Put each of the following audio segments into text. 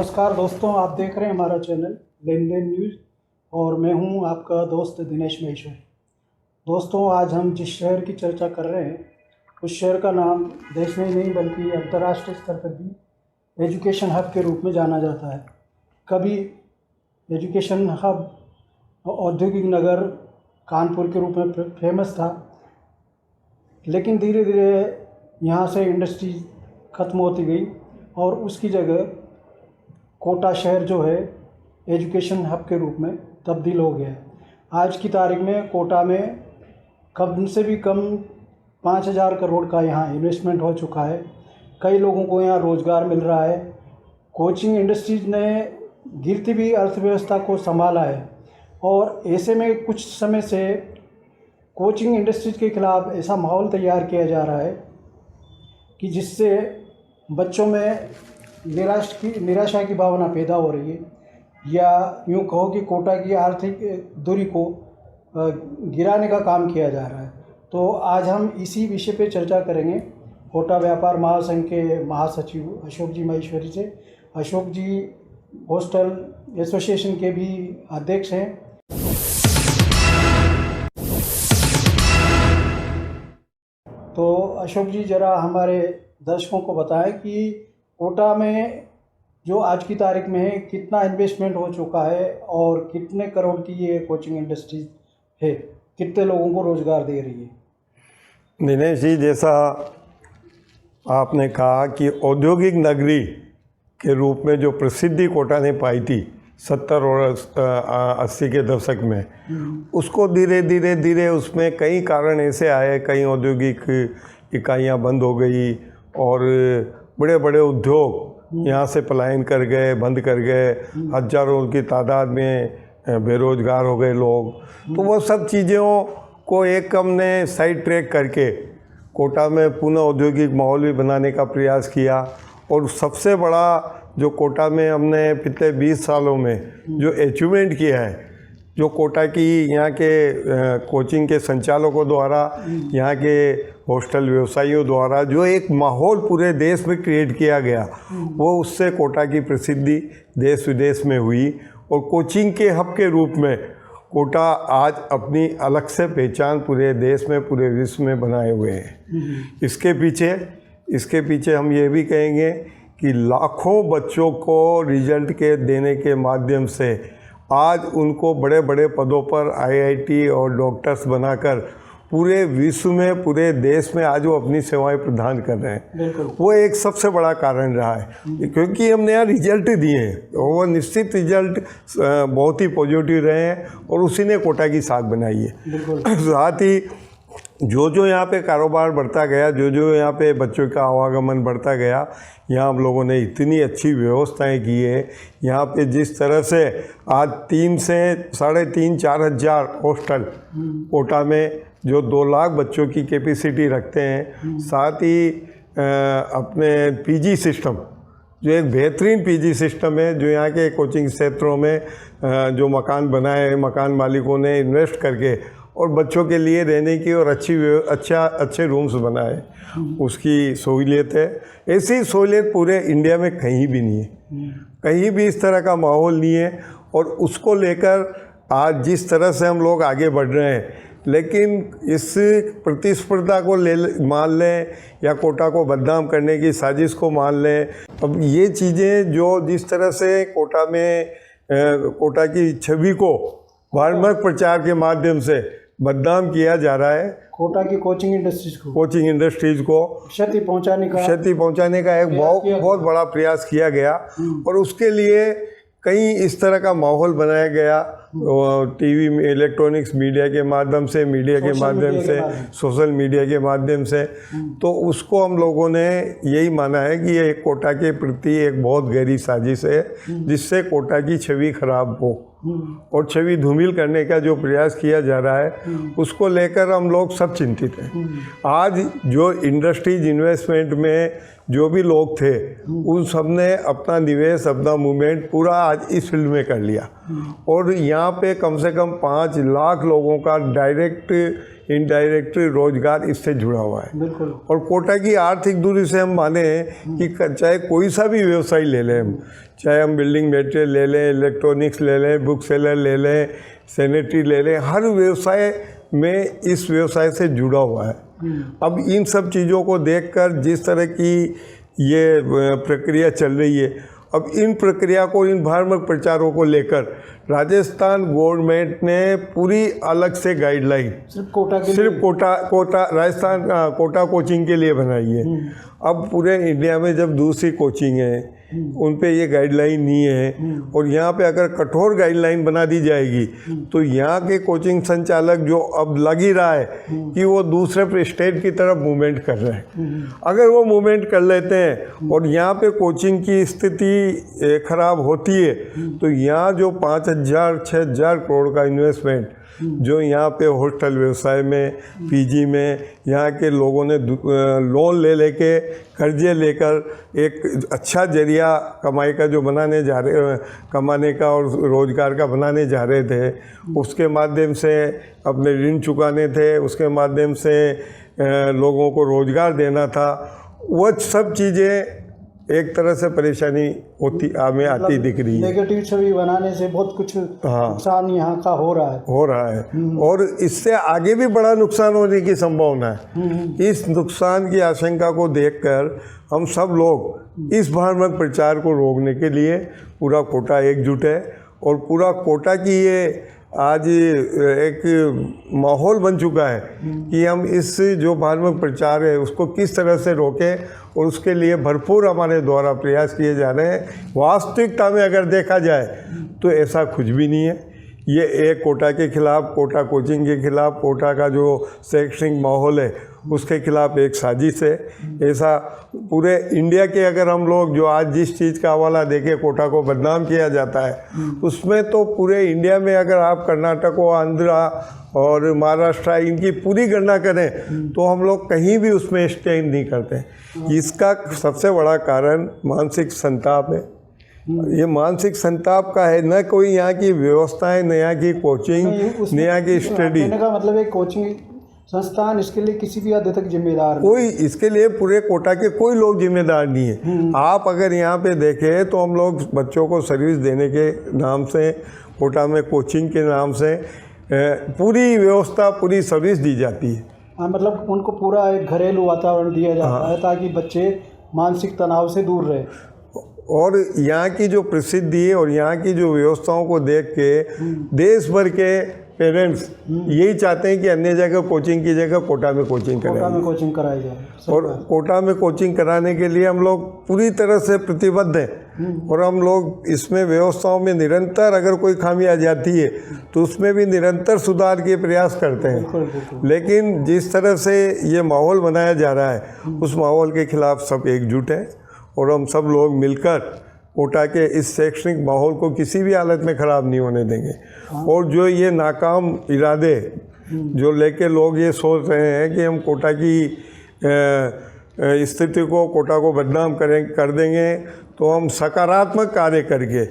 नमस्कार दोस्तों, आप देख रहे हैं हमारा चैनल लेन देन न्यूज़ और मैं हूं आपका दोस्त दिनेश महेश्वरी। दोस्तों, आज हम जिस शहर की चर्चा कर रहे हैं उस शहर का नाम देश में ही नहीं बल्कि अंतर्राष्ट्रीय स्तर पर भी एजुकेशन हब के रूप में जाना जाता है। कभी एजुकेशन हब औद्योगिक नगर कानपुर के रूप में फेमस था, लेकिन धीरे धीरे यहाँ से इंडस्ट्री ख़त्म होती गई और उसकी जगह कोटा शहर जो है एजुकेशन हब के रूप में तब्दील हो गया है। आज की तारीख में कोटा में कम से भी कम 5,000 करोड़ का यहाँ इन्वेस्टमेंट हो चुका है। कई लोगों को यहाँ रोज़गार मिल रहा है। कोचिंग इंडस्ट्रीज ने गिरती हुई अर्थव्यवस्था को संभाला है और ऐसे में कुछ समय से कोचिंग इंडस्ट्रीज के खिलाफ ऐसा माहौल तैयार किया जा रहा है कि जिससे बच्चों में निराशा की भावना पैदा हो रही है, या यूँ कहो कि कोटा की आर्थिक दूरी को गिराने का काम किया जा रहा है। तो आज हम इसी विषय पे चर्चा करेंगे कोटा व्यापार महासंघ के महासचिव अशोक जी महेश्वरी से। अशोक जी हॉस्टल एसोसिएशन के भी अध्यक्ष हैं। तो अशोक जी, ज़रा हमारे दर्शकों को बताएं कि कोटा में जो आज की तारीख में है कितना इन्वेस्टमेंट हो चुका है और कितने करोड़ की ये कोचिंग इंडस्ट्रीज है, कितने लोगों को रोज़गार दे रही है। दिनेश जी, जैसा आपने कहा कि औद्योगिक नगरी के रूप में जो प्रसिद्धि कोटा ने पाई थी 70 और 80 के दशक में, उसको धीरे धीरे उसमें कई कारण ऐसे आए। कई औद्योगिक इकाइयाँ बंद हो गई और बड़े बड़े उद्योग यहाँ से पलायन कर गए, बंद कर गए। हजारों की तादाद में बेरोजगार हो गए लोग। तो वो सब चीज़ों को एक हमने साइड ट्रैक करके कोटा में पुनः औद्योगिक माहौल भी बनाने का प्रयास किया। और सबसे बड़ा जो कोटा में हमने पिछले 20 सालों में जो अचीवमेंट किया है, जो कोटा की यहाँ के कोचिंग के संचालकों द्वारा, यहाँ के हॉस्टल व्यवसायियों द्वारा जो एक माहौल पूरे देश में क्रिएट किया गया, वो उससे कोटा की प्रसिद्धि देश विदेश में हुई। और कोचिंग के हब के रूप में कोटा आज अपनी अलग से पहचान पूरे देश में, पूरे विश्व में बनाए हुए हैं। इसके पीछे हम ये भी कहेंगे कि लाखों बच्चों को रिजल्ट के देने के माध्यम से आज उनको बड़े बड़े पदों पर IIT और डॉक्टर्स बनाकर पूरे विश्व में, पूरे देश में आज वो अपनी सेवाएं प्रदान कर रहे हैं। वो एक सबसे बड़ा कारण रहा है, क्योंकि हमने यहाँ रिजल्ट दिए हैं और वो निश्चित रिजल्ट बहुत ही पॉजिटिव रहे हैं और उसी ने कोटा की साख बनाई है। साथ ही जो यहाँ पे कारोबार बढ़ता गया, जो यहाँ पे बच्चों का आवागमन बढ़ता गया, यहाँ हम लोगों ने इतनी अच्छी व्यवस्थाएं की है। यहाँ पे जिस तरह से आज 3 से 3,500-4 हज़ार हॉस्टल कोटा में जो 2 लाख बच्चों की कैपेसिटी रखते हैं, साथ ही अपने PG सिस्टम, जो एक बेहतरीन PG सिस्टम है, जो यहाँ के कोचिंग क्षेत्रों में जो मकान बनाए हैं मकान मालिकों ने इन्वेस्ट करके और बच्चों के लिए रहने की और अच्छे रूम्स बनाए, उसकी सहूलियत है। ऐसी सहूलियत पूरे इंडिया में कहीं भी नहीं है, कहीं भी इस तरह का माहौल नहीं है। और उसको लेकर आज जिस तरह से हम लोग आगे बढ़ रहे हैं, लेकिन इस प्रतिस्पर्धा को मान लें या कोटा को बदनाम करने की साजिश को मान लें, अब ये चीज़ें जो जिस तरह से कोटा में कोटा की छवि को वार्मक प्रचार के माध्यम से बदनाम किया जा रहा है, कोटा की कोचिंग इंडस्ट्रीज को क्षति पहुंचाने का एक बहुत बड़ा प्रयास किया गया। और उसके लिए कहीं इस तरह का माहौल बनाया गया टीवी में, इलेक्ट्रॉनिक्स मीडिया के माध्यम से, सोशल मीडिया के माध्यम से। तो उसको हम लोगों ने यही माना है कि ये कोटा के प्रति एक बहुत गहरी साजिश है, जिससे कोटा की छवि खराब हो और छवि धूमिल करने का जो प्रयास किया जा रहा है, उसको लेकर हम लोग सब चिंतित हैं। आज जो इंडस्ट्रीज इन्वेस्टमेंट में जो भी लोग थे उन सब ने अपना निवेश, अपना मूवमेंट पूरा आज इस फील्ड में कर लिया। और यहाँ पे कम से कम 5 लाख लोगों का डायरेक्ट इनडायरेक्ट रोजगार इससे जुड़ा हुआ है। बिल्कुल। और कोटा की आर्थिक दूरी से हम माने कि चाहे कोई सा भी व्यवसाय ले लें हम, चाहे हम बिल्डिंग मटेरियल ले लें, इलेक्ट्रॉनिक्स ले लें, बुक सेलर ले लें, सैनिटरी ले लें, हर व्यवसाय में इस व्यवसाय से जुड़ा हुआ है। अब इन सब चीज़ों को देखकर जिस तरह की ये प्रक्रिया चल रही है, अब इन प्रक्रिया को, इन भ्रामक प्रचारों को लेकर राजस्थान गवर्नमेंट ने पूरी अलग से गाइडलाइन सिर्फ कोटा के सिर्फ कोटा राजस्थान कोटा कोचिंग के लिए बनाई है। अब पूरे इंडिया में जब दूसरी कोचिंग है उन पे ये गाइडलाइन नहीं है, और यहाँ पे अगर कठोर गाइडलाइन बना दी जाएगी तो यहाँ के कोचिंग संचालक जो अब लग ही रहा है कि वो दूसरे स्टेट की तरफ मूवमेंट कर रहे हैं, अगर वो मूवमेंट कर लेते हैं और यहाँ पे कोचिंग की स्थिति खराब होती है तो यहाँ जो 5,000-6,000 करोड़ का इन्वेस्टमेंट जो यहाँ पे हॉस्टल व्यवसाय में, पीजी में यहाँ के लोगों ने लोन ले लेके, कर्जे लेकर एक अच्छा जरिया कमाई का जो कमाने का और रोज़गार का बनाने जा रहे थे, उसके माध्यम से अपने ऋण चुकाने थे, उसके माध्यम से लोगों को रोज़गार देना था, वह सब चीज़ें एक तरह से परेशानी होती हमें आती दिख रही है। नेगेटिव छवि बनाने से बहुत कुछ नुकसान यहाँ का हो रहा है और इससे आगे भी बड़ा नुकसान होने की संभावना है। इस नुकसान की आशंका को देखकर हम सब लोग इस भ्रामक प्रचार को रोकने के लिए पूरा कोटा एकजुट है, और पूरा कोटा की ये आज एक माहौल बन चुका है कि हम इस जो भ्रामक प्रचार है उसको किस तरह से रोकें, और उसके लिए भरपूर हमारे द्वारा प्रयास किए जा रहे हैं। वास्तविकता में अगर देखा जाए तो ऐसा कुछ भी नहीं है। ये एक कोटा के खिलाफ, कोटा कोचिंग के खिलाफ, कोटा का जो शैक्षणिक माहौल है उसके खिलाफ एक साजिश है। ऐसा पूरे इंडिया के अगर हम लोग जो आज जिस चीज़ का हवाला देके कोटा को बदनाम किया जाता है उसमें तो पूरे इंडिया में अगर आप कर्नाटक और आंध्रा और महाराष्ट्र इनकी पूरी गणना करें तो हम लोग कहीं भी उसमें स्टैंड नहीं करते। इसका सबसे बड़ा कारण मानसिक संताप है। ये मानसिक संताप का है, न कोई यहाँ की व्यवस्थाएं, न यहाँ की कोचिंग, न यहाँ की स्टडी। कहने का मतलब एक कोचिंग संस्थान इसके लिए किसी भी हद तक जिम्मेदार कोई इसके लिए पूरे कोटा के कोई लोग जिम्मेदार नहीं है। आप अगर यहाँ पे देखें तो हम लोग बच्चों को सर्विस देने के नाम से, कोटा में कोचिंग के नाम से पूरी व्यवस्था, पूरी सर्विस दी जाती है। हाँ, मतलब उनको पूरा एक घरेलू वातावरण दिया जाता है ताकि बच्चे मानसिक तनाव से दूर रहे। और यहाँ की जो प्रसिद्धि है और यहाँ की जो व्यवस्थाओं को देख के देश भर के पेरेंट्स यही चाहते हैं कि अन्य जगह कोचिंग की जगह कोटा में कोचिंग कराई जाए। कोटा में कोचिंग कराई जाए। और कोटा में कोचिंग कराने के लिए हम लोग पूरी तरह से प्रतिबद्ध हैं, और हम लोग इसमें व्यवस्थाओं में निरंतर अगर कोई खामी आ जाती है तो उसमें भी निरंतर सुधार के प्रयास करते हैं। लेकिन जिस तरह से ये माहौल बनाया जा रहा है उस माहौल के खिलाफ सब एकजुट हैं, और हम सब लोग मिलकर कोटा के इस शैक्षणिक माहौल को किसी भी हालत में ख़राब नहीं होने देंगे। और जो ये नाकाम इरादे जो लेके लोग ये सोच रहे हैं कि हम कोटा की स्थिति को, कोटा को बदनाम कर देंगे, तो हम सकारात्मक कार्य करके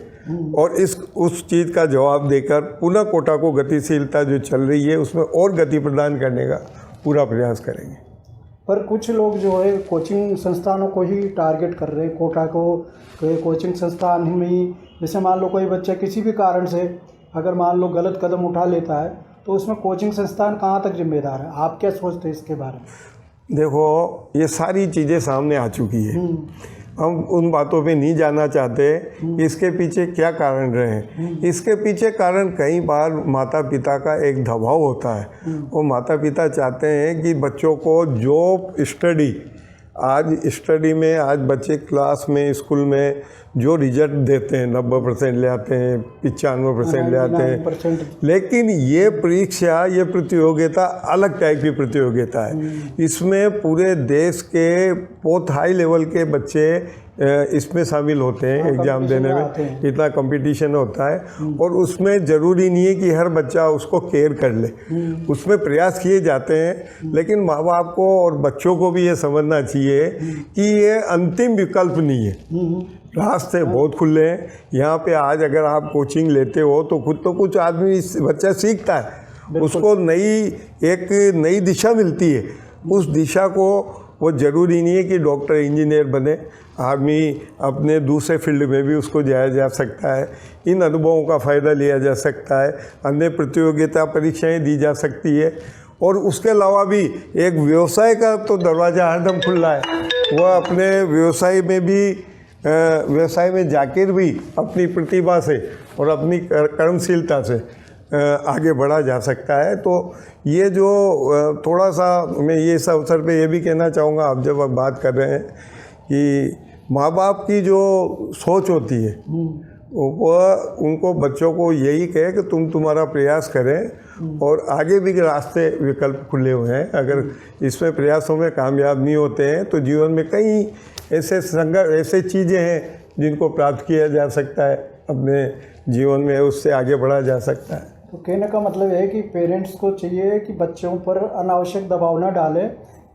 और उस चीज़ का जवाब देकर पुनः कोटा को गतिशीलता जो चल रही है उसमें और गति प्रदान करने का पूरा प्रयास करेंगे। पर कुछ लोग जो है कोचिंग संस्थानों को ही टारगेट कर रहे हैं, कोटा को कोचिंग संस्थान में ही। जैसे मान लो कोई बच्चा किसी भी कारण से अगर मान लो गलत कदम उठा लेता है तो उसमें कोचिंग संस्थान कहाँ तक जिम्मेदार है? आप क्या सोचते हैं इसके बारे में? देखो, ये सारी चीज़ें सामने आ चुकी है। हम उन बातों पे नहीं जाना चाहते इसके पीछे क्या कारण रहे। इसके पीछे कारण कई बार माता पिता का एक दबाव होता है। वो माता पिता चाहते हैं कि बच्चों को जो स्टडी में आज बच्चे क्लास में, स्कूल में जो रिजल्ट देते हैं 90% ले आते हैं, 95% ले आते हैं, लेकिन ये परीक्षा, ये प्रतियोगिता अलग टाइप की प्रतियोगिता है। इसमें पूरे देश के बहुत हाई लेवल के बच्चे इसमें शामिल होते हैं एग्ज़ाम देने में, इतना कंपटीशन होता है। और उसमें ज़रूरी नहीं है कि हर बच्चा उसको केयर कर ले, उसमें प्रयास किए जाते हैं। लेकिन माँ बाप को और बच्चों को भी ये समझना चाहिए कि ये अंतिम विकल्प नहीं है, रास्ते बहुत खुले हैं। यहाँ पे आज अगर आप कोचिंग लेते हो तो खुद तो कुछ आदमी बच्चा सीखता है, उसको एक नई दिशा मिलती है। उस दिशा को वो ज़रूरी नहीं है कि डॉक्टर इंजीनियर बने, आदमी अपने दूसरे फील्ड में भी उसको जाया जा सकता है। इन अनुभवों का फ़ायदा लिया जा सकता है, अन्य प्रतियोगिता परीक्षाएं दी जा सकती है। और उसके अलावा भी एक व्यवसाय का तो दरवाज़ा हरदम खुला है, वह अपने व्यवसाय में जाकर भी अपनी प्रतिभा से और अपनी कर्मशीलता से आगे बढ़ा जा सकता है। तो ये जो थोड़ा सा मैं ये इस अवसर पे ये भी कहना चाहूँगा, आप जब बात कर रहे हैं कि माँ बाप की जो सोच होती है वह उनको बच्चों को यही कहे कि तुम्हारा प्रयास करें और आगे भी रास्ते विकल्प खुले हुए हैं। अगर इसमें प्रयासों में कामयाब नहीं होते हैं तो जीवन में कई ऐसे चीज़ें हैं जिनको प्राप्त किया जा सकता है, अपने जीवन में उससे आगे बढ़ा जा सकता है। तो कहने का मतलब है कि पेरेंट्स को चाहिए कि बच्चों पर अनावश्यक दबाव ना डालें,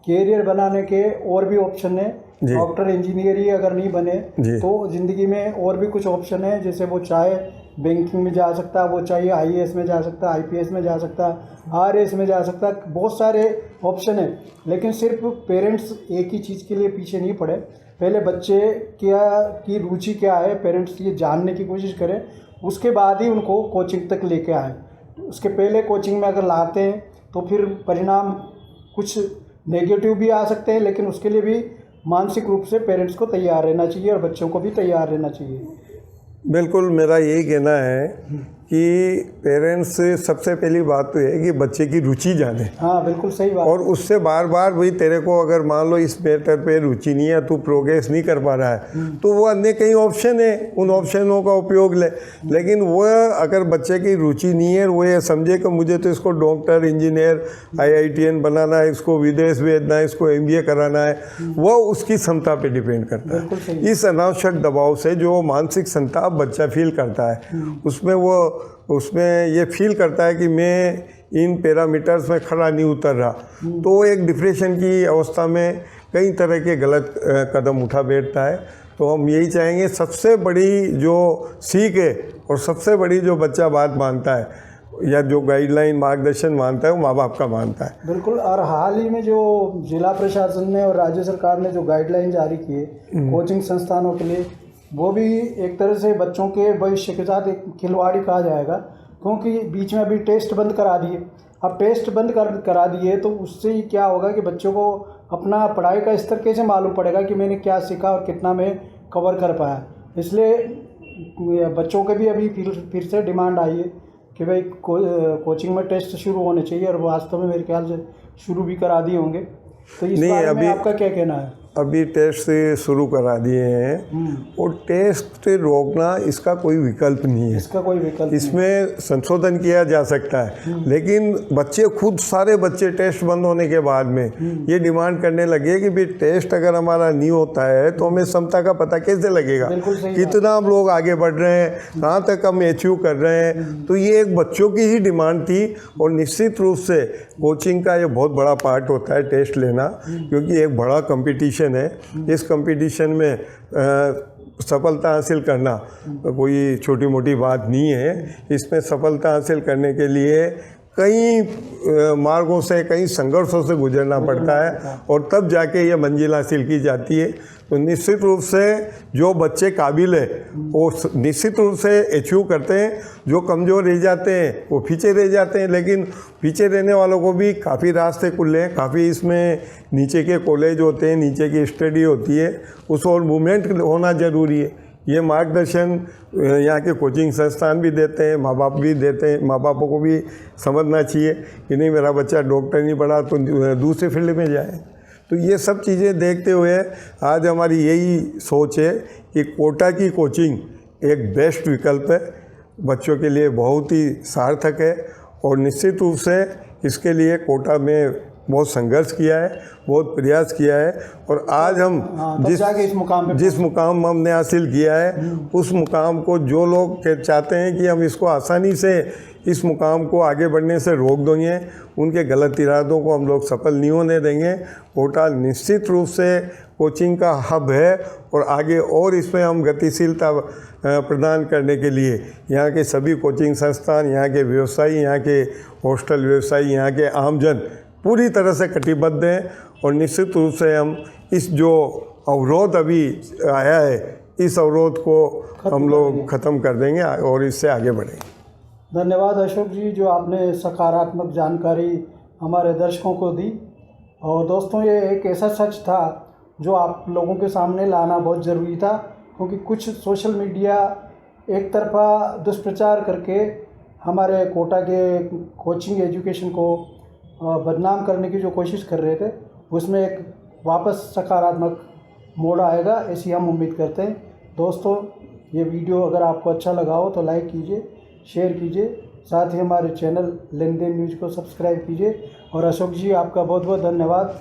कैरियर बनाने के और भी ऑप्शन है। डॉक्टर इंजीनियर ही अगर नहीं बने तो ज़िंदगी में और भी कुछ ऑप्शन है, जैसे वो चाहे बैंकिंग में जा सकता है, वो चाहिए IAS में जा सकता है, IPS में जा सकता है, RS में जा सकता है, बहुत सारे ऑप्शन है। लेकिन सिर्फ पेरेंट्स एक ही चीज़ के लिए पीछे नहीं पड़े, पहले बच्चे की रुचि क्या है पेरेंट्स ये जानने की कोशिश करें, उसके बाद ही उनको कोचिंग तक लेके आएँ। उसके पहले कोचिंग में अगर लाते हैं तो फिर परिणाम कुछ नेगेटिव भी आ सकते हैं, लेकिन उसके लिए भी मानसिक रूप से पेरेंट्स को तैयार रहना चाहिए और बच्चों को भी तैयार रहना चाहिए। बिल्कुल, मेरा यही कहना है कि पेरेंट्स सबसे पहली बात तो है कि बच्चे की रुचि जाने। हाँ बिल्कुल सही बात। और उससे बार बार भाई तेरे को अगर मान लो इस मैटर पे रुचि नहीं है, तू प्रोग्रेस नहीं कर पा रहा है, तो वो अन्य कई ऑप्शन है, उन ऑप्शनों का उपयोग ले। लेकिन वह अगर बच्चे की रुचि नहीं है, वो ये समझे कि मुझे तो इसको डॉक्टर इंजीनियर IITN बनाना है, इसको विदेश भेजना है, इसको MBA कराना है, वह उसकी क्षमता पे डिपेंड करता है। इस अनावश्यक दबाव से जो मानसिक संताप बच्चा फील करता है उसमें ये फील करता है कि मैं इन पैरामीटर्स में खरा नहीं उतर रहा, तो वो एक डिप्रेशन की अवस्था में कई तरह के गलत कदम उठा बैठता है। तो हम यही चाहेंगे, सबसे बड़ी जो सीख है और सबसे बड़ी जो बच्चा बात मानता है या जो गाइडलाइन मार्गदर्शन मानता है वो माँ बाप का मानता है। बिल्कुल। और हाल ही में जो जिला प्रशासन ने और राज्य सरकार ने जो गाइडलाइन जारी की है कोचिंग संस्थानों के लिए, वो भी एक तरह से बच्चों के भविष्य के साथ एक खिलवाड़ी कहा जाएगा, क्योंकि बीच में अभी टेस्ट बंद करा दिए। अब टेस्ट बंद करा दिए तो उससे ही क्या होगा कि बच्चों को अपना पढ़ाई का स्तर कैसे मालूम पड़ेगा कि मैंने क्या सीखा और कितना मैं कवर कर पाया। इसलिए बच्चों के भी अभी फिर से डिमांड आई है कि भाई कोचिंग में टेस्ट शुरू होने चाहिए, और वास्तव में मेरे ख्याल से शुरू भी करा दिए होंगे। तो इस बारे में आपका क्या कहना है? अभी टेस्ट शुरू करा दिए हैं और टेस्ट रोकना इसका कोई विकल्प नहीं है, इसका कोई विकल्प इसमें संशोधन किया जा सकता है। लेकिन बच्चे खुद, सारे बच्चे टेस्ट बंद होने के बाद में ये डिमांड करने लगे कि भाई टेस्ट अगर हमारा नहीं होता है तो हमें क्षमता का पता कैसे लगेगा, कितना हम लोग आगे बढ़ रहे हैं, कहाँ तक हम अचीव कर रहे हैं। तो ये एक बच्चों की ही डिमांड थी और निश्चित रूप से कोचिंग का ये बहुत बड़ा पार्ट होता है टेस्ट लेना, क्योंकि एक बड़ा कंपटीशन है। इस कंपटीशन में सफलता हासिल करना कोई छोटी मोटी बात नहीं है। इसमें सफलता हासिल करने के लिए कई मार्गों से, कई संघर्षों से गुजरना पड़ता है और तब जाके ये मंजिल हासिल की जाती है। तो निश्चित रूप से जो बच्चे काबिल है वो निश्चित रूप से अचीव करते हैं, जो कमज़ोर रह जाते हैं वो पीछे रह जाते हैं। लेकिन पीछे रहने वालों को भी काफ़ी रास्ते खुले हैं, काफ़ी इसमें नीचे के कॉलेज होते हैं, नीचे की स्टडी होती है, उस और मूवमेंट होना ज़रूरी है। ये मार्गदर्शन यहाँ के कोचिंग संस्थान भी देते हैं, माँ बाप भी देते हैं। माँ बापों को भी समझना चाहिए कि नहीं, मेरा बच्चा डॉक्टर नहीं पढ़ा तो दूसरे फील्ड में जाए। तो ये सब चीज़ें देखते हुए आज हमारी यही सोच है कि कोटा की कोचिंग एक बेस्ट विकल्प है, बच्चों के लिए बहुत ही सार्थक है और निश्चित रूप से इसके लिए कोटा में बहुत संघर्ष किया है, बहुत प्रयास किया है और आज हम तब जाके इस मुकाम पे जिस मुकाम हमने हासिल किया है उस मुकाम को जो लोग चाहते हैं कि हम इसको आसानी से इस मुकाम को आगे बढ़ने से रोक देंगे, उनके गलत इरादों को हम लोग सफल नहीं होने देंगे। कोटा निश्चित रूप से कोचिंग का हब है और आगे और इसमें हम गतिशीलता प्रदान करने के लिए यहाँ के सभी कोचिंग संस्थान, यहाँ के व्यवसायी, यहाँ के हॉस्टल व्यवसायी, यहाँ के आमजन पूरी तरह से कटिबद्ध हैं और निश्चित रूप से हम इस जो अवरोध अभी आया है इस अवरोध को हम लोग ख़त्म कर देंगे और इससे आगे बढ़ेंगे। धन्यवाद अशोक जी, जो आपने सकारात्मक जानकारी हमारे दर्शकों को दी। और दोस्तों, ये एक ऐसा सच था जो आप लोगों के सामने लाना बहुत ज़रूरी था, क्योंकि कुछ सोशल मीडिया एक तरफा दुष्प्रचार करके हमारे कोटा के कोचिंग एजुकेशन को बदनाम करने की जो कोशिश कर रहे थे, उसमें एक वापस सकारात्मक मोड़ आएगा, ऐसी हम उम्मीद करते हैं। दोस्तों, ये वीडियो अगर आपको अच्छा लगा हो तो लाइक कीजिए, शेयर कीजिए, साथ ही हमारे चैनल लेन देन न्यूज़ को सब्सक्राइब कीजिए। और अशोक जी, आपका बहुत बहुत धन्यवाद।